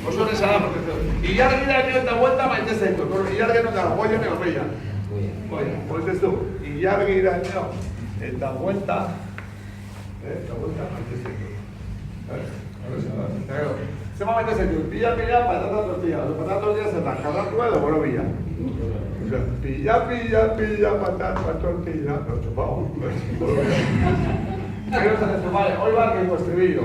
Oso nesa da, porque ilargira dio eta vuelta maite zaitu. Ilargira no da, goia nego peia. Pues ez du, ilargira dio eta vuelta maite zaitu. Zema maite zaitu, pilla, patata tortilla. Patata tortilla zeta, jarratua edo boro bila. Pilla, patata tortilla. Lo chupao. Vale, hoy va que nuestro estribillo.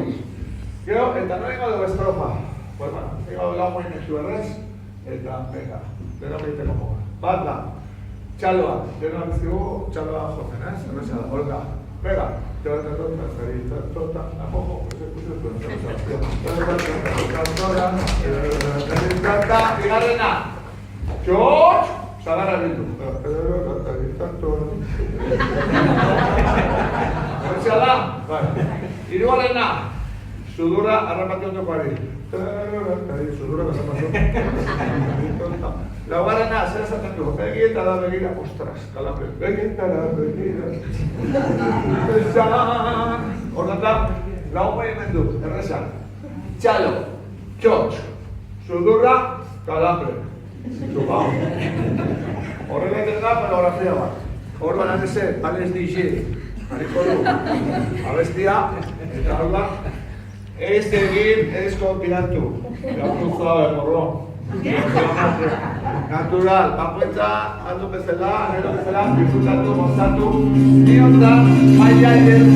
Creo, eta no vengo de la estrofa. Pues bueno, vengo de la agua y me suerres. Eta, venga, de no me dice como. Banda, chaloa, de no me digo, chaloa, José, se me sale, Olga. Venga, tota, a poco, bigarrena, George, sagarra bildu. Hortzea da, hirugarrena, sudurra harrapatu ondokoari. Sudurra pasapatu. Laugarrena, zer esaten du, begietara begira, ostras, kalambre, begietara begira. Hortan da, lagun hemen du, errezan. Txalo, txotx, sudurra, kalambre. Txupao. Horrela egiten da, pelografia bat. Hor banan ezen, Alex DJ. Hariko du, abestia, eta hor da, ez egin, ez konpiratu. Gautu zabe, morro. Natural, bakoitza, aldu bezala, nero bezala, disfrutatu, gozatu, niontan, maila egin.